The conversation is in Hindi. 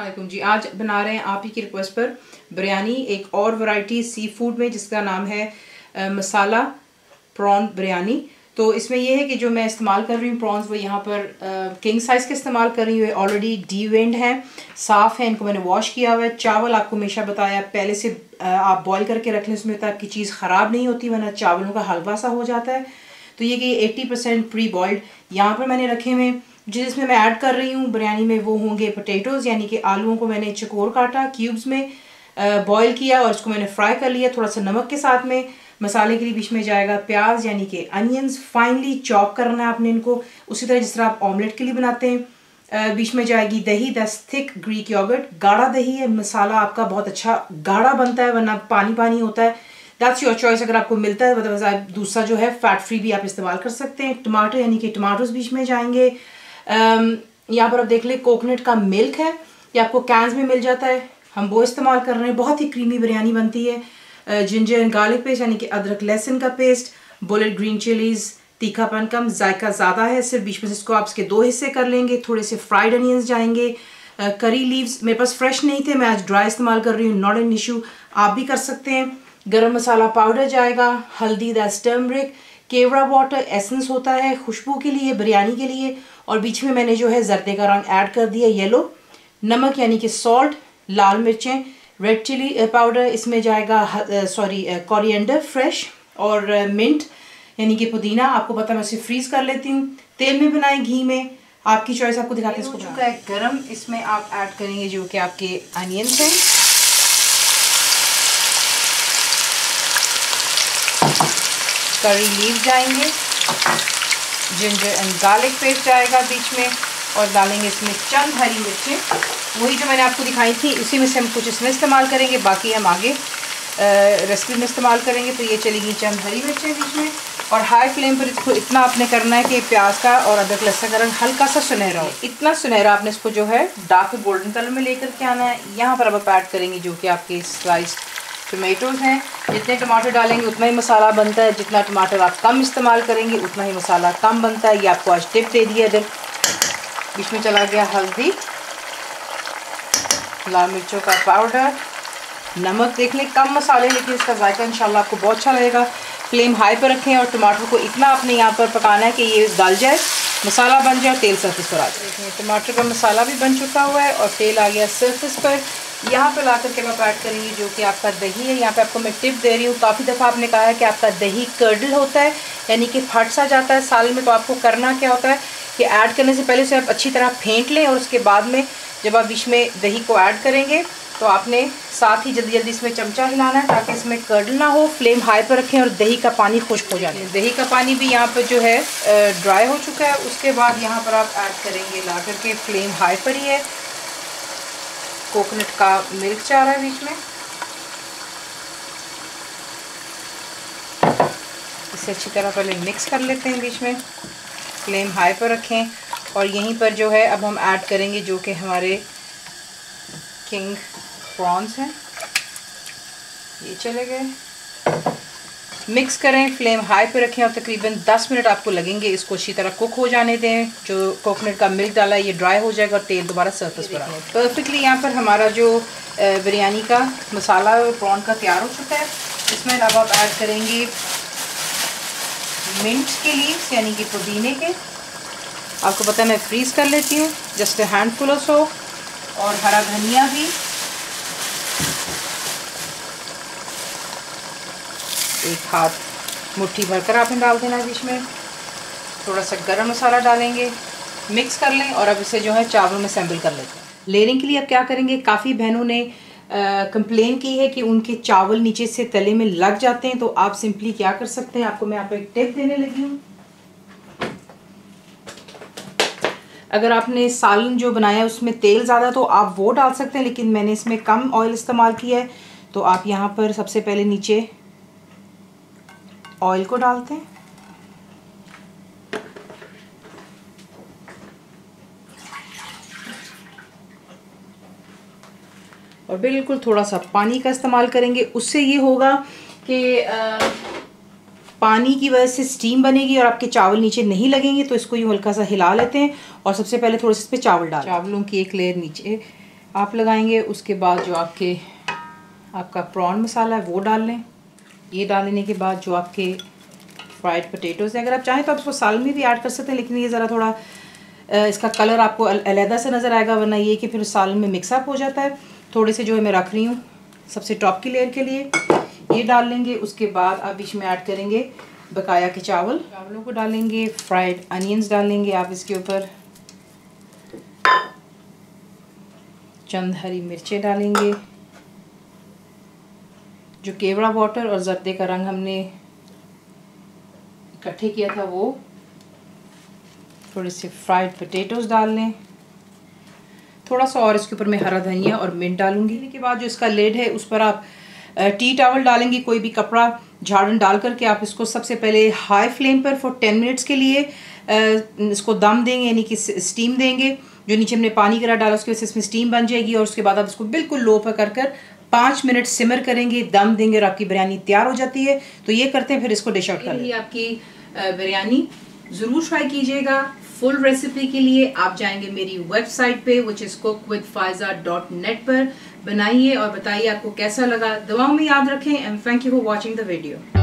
अस्सलाम जी। आज बना रहे हैं आप ही की रिक्वेस्ट पर बिरयानी, एक और वैरायटी सी फूड में, जिसका नाम है मसाला प्रॉन बिरयानी। तो इसमें यह है कि जो मैं इस्तेमाल कर रही हूँ प्रॉन्स, वो यहाँ पर किंग साइज़ के इस्तेमाल कर रही हूँ। ऑलरेडी डीवेंड हैं, साफ़ है, इनको मैंने वॉश किया हुआ है। चावल आपको हमेशा बताया पहले से आप बॉईल करके रख लें उसमें, ताकि चीज़ ख़राब नहीं होती, वरना चावलों का हलवा सा हो जाता है। तो ये कि 80% प्री बॉइल्ड यहाँ पर मैंने रखे हुए। जिसमें मैं ऐड कर रही हूँ बिरयानी में वो होंगे पोटैटोज़, यानी कि आलूओं को मैंने चकोर काटा, क्यूब्स में बॉईल किया और इसको मैंने फ्राई कर लिया थोड़ा सा नमक के साथ में। मसाले के लिए बीच में जाएगा प्याज यानी कि अनियंस, फाइनली चॉप करना है आपने इनको, उसी तरह जिस तरह आप ऑमलेट के लिए बनाते हैं। बीच में जाएगी दही, दैट्स थिक ग्रीक योगर्ट, गाढ़ा दही है। मसाला आपका बहुत अच्छा गाढ़ा बनता है, वरना पानी पानी होता है। दैट्स योर चॉइस, अगर आपको मिलता है। मतलब दूसरा जो है फैट फ्री भी आप इस्तेमाल कर सकते हैं। टमाटर यानी कि टमाटोज बीच में जाएंगे। यहाँ पर आप देख लें कोकोनट का मिल्क है, ये आपको कैंस में मिल जाता है, हम वो इस्तेमाल कर रहे हैं। बहुत ही क्रीमी बिरयानी बनती है। जिंजर एंड गार्लिक पेस्ट यानी कि अदरक लहसुन का पेस्ट, बुलेट ग्रीन चिलीज़, तीखापन कम, जायका ज़्यादा है सिर्फ। बीच में इसको आप इसके 2 हिस्से कर लेंगे। थोड़े से फ्राइड अनियंस जाएंगे। करी लीव्स मेरे पास फ्रेश नहीं थे, मैं आज ड्राई इस्तेमाल कर रही हूँ, नॉट एन इशू, आप भी कर सकते हैं। गरम मसाला पाउडर जाएगा, हल्दी, that's turmeric, kewra water essence होता है खुशबू के लिए, बिरयानी के लिए। और बीच में मैंने जो है जर्दे का रंग ऐड कर दिया, येलो। नमक यानी कि सॉल्ट, लाल मिर्चें, रेड चिली पाउडर, इसमें जाएगा कोरिएंडर फ्रेश, और मिंट यानी कि पुदीना। आपको पता है मैं इसे फ्रीज कर लेती हूँ। तेल में बनाएं, घी में, आपकी चॉइस, आपको दिखाते हैं। इसको चुका है गरम, इसमें आप ऐड करेंगे जो कि आपके अनियंस हैं, करी लीव जाएंगे, जिंजर एंड गार्लिक पेस्ट जाएगा बीच में, और डालेंगे इसमें चंद हरी मिर्चें, वही जो मैंने आपको दिखाई थी उसी में से हम कुछ इसमें इस्तेमाल करेंगे, बाकी हम आगे रेसिपी में इस्तेमाल करेंगे। तो ये चलेगी चंद हरी मिर्चें बीच में, और हाई फ्लेम पर इसको इतना आपने करना है कि प्याज का और अदरक लहसुन का रंग हल्का सा सुनहरा हो। इतना सुनहरा आपने इसको जो है डार्क गोल्डन कलर में लेकर के आना है। यहाँ पर अब आप ऐड करेंगे जो कि आपके स्लाइस टमाटोज़ हैं। जितने टमाटर डालेंगे उतना ही मसाला बनता है, जितना टमाटर आप कम इस्तेमाल करेंगे उतना ही मसाला कम बनता है। ये आपको आज टिप दे दिया। इधर बीच में चला गया हल्दी, लाल मिर्चों का पाउडर, नमक। देख लें कम मसाले, लेकिन इसका जायका इंशाल्लाह आपको बहुत अच्छा लगेगा। फ्लेम हाई पर रखें और टमाटर को इतना आपने यहाँ पर पकाना है कि ये गल जाए, मसाला बन जाए, तेल सरफेस पर आ जाए। देखिए टमाटर का मसाला भी बन चुका हुआ है और तेल आ गया सरफेस पर। यहाँ पे ला करके आप ऐड करेंगे जो कि आपका दही है। यहाँ पे आपको मैं टिप दे रही हूँ, काफ़ी दफ़ा आपने कहा है कि आपका दही कर्डल होता है, यानी कि फट सा जाता है साल में। तो आपको करना क्या होता है कि ऐड करने से पहले उसे आप अच्छी तरह फेंट लें, और उसके बाद में जब आप बीच में दही को ऐड करेंगे तो आपने साथ ही जल्दी जल्दी इसमें चमचा हिलाना है ताकि इसमें कर्डल ना हो। फ्लेम हाई पर रखें और दही का पानी खुश्क हो जाए। दही का पानी भी यहाँ पर जो है ड्राई हो चुका है। उसके बाद यहाँ पर आप ऐड करेंगे ला करके, फ्लेम हाई पर ही है, कोकोनट का मिल्क जा रहा है बीच में। इसे अच्छी तरह पहले मिक्स कर लेते हैं बीच में, फ्लेम हाई पर रखें। और यहीं पर जो है अब हम ऐड करेंगे जो कि हमारे किंग प्रॉन्स हैं, ये चले गए। मिक्स करें, फ्लेम हाई पे रखें और तकरीबन 10 मिनट आपको लगेंगे इसको अच्छी तरह कुक हो जाने दें। जो कोकोनट का मिल्क डाला है ये ड्राई हो जाएगा और तेल दोबारा सरफेस पर आएगा। परफेक्टली यहाँ पर हमारा जो बिरयानी का मसाला प्रॉन का तैयार हो चुका है। इसमें अब आप ऐड करेंगे मिंट के लीव्स यानी कि पुदीने के। आपको पता है मैं फ्रीज़ कर लेती हूँ, जस्ट हैंडफुल और सो। और हरा धनिया भी, एक हाथ मुट्ठी भरकर आपने डाल देना है बीच में। थोड़ा सा गरम मसाला डालेंगे, मिक्स कर लें और अब इसे जो है चावलों में असेंबल कर लेते हैं। लेयरिंग के लिए अब क्या करेंगे, काफ़ी बहनों ने कंप्लेन की है कि उनके चावल नीचे से तले में लग जाते हैं। तो आप सिंपली क्या कर सकते हैं, आपको मैं यहाँ पर एक टिप देने लगी हूँ। अगर आपने सालन जो बनाया उसमें तेल ज़्यादा तो आप वो डाल सकते हैं, लेकिन मैंने इसमें कम ऑयल इस्तेमाल किया है। तो आप यहाँ पर सबसे पहले नीचे ऑयल को डालते हैं, और बिल्कुल थोड़ा सा पानी का इस्तेमाल करेंगे। उससे ये होगा कि पानी की वजह से स्टीम बनेगी और आपके चावल नीचे नहीं लगेंगे। तो इसको यूँ हल्का सा हिला लेते हैं और सबसे पहले थोड़ा सा इस पर चावल डाल, चावलों की एक लेयर नीचे आप लगाएंगे। उसके बाद जो आपका प्रॉन मसाला है वो डाल लें। ये डाल लेने के बाद जो आपके फ्राइड पोटैटोज़ है, अगर आप चाहें तो आप इसको सालन में भी ऐड कर सकते हैं, लेकिन ये ज़रा थोड़ा इसका कलर आपको अलहदा से नज़र आएगा, वरना ये कि फिर सालन में मिक्सअप हो जाता है। थोड़े से जो है मैं रख रही हूँ सबसे टॉप की लेयर के लिए, ये डाल लेंगे। उसके बाद आप बीच में ऐड करेंगे बकाया के चावलों को डालेंगे, फ्राइड अनियंस डालेंगे आप इसके ऊपर, चंद हरी मिर्चें डालेंगे, जो केवड़ा वाटर और जर्दे का रंग हमने इकट्ठे किया था वो, थोड़े से फ्राइड पोटैटोज़ डाल लें, थोड़ा सा और इसके ऊपर मैं हरा धनिया और मिंट डालूंगी। के बाद जो इसका लिड है उस पर आप टी टॉवल डालेंगे, कोई भी कपड़ा झाड़न डाल करके आप इसको सबसे पहले हाई फ्लेम पर फॉर 10 मिनट्स के लिए इसको दम देंगे, यानी कि स्टीम देंगे। जो नीचे हमने पानी करा डाला उसकी वजह से इसमें स्टीम बन जाएगी, और उसके बाद आप इसको बिल्कुल लो पर कर 5 मिनट सिमर करेंगे, दम देंगे और आपकी बिरयानी तैयार हो जाती है। तो ये करते हैं, फिर इसको डिश आउट करेंगे। आपकी बिरयानी ज़रूर ट्राई कीजिएगा। फुल रेसिपी के लिए आप जाएंगे मेरी वेबसाइट पे which is cookwithfaiza.net पर। बनाइए और बताइए आपको कैसा लगा। दुआओं में याद रखें and thank you for watching the video.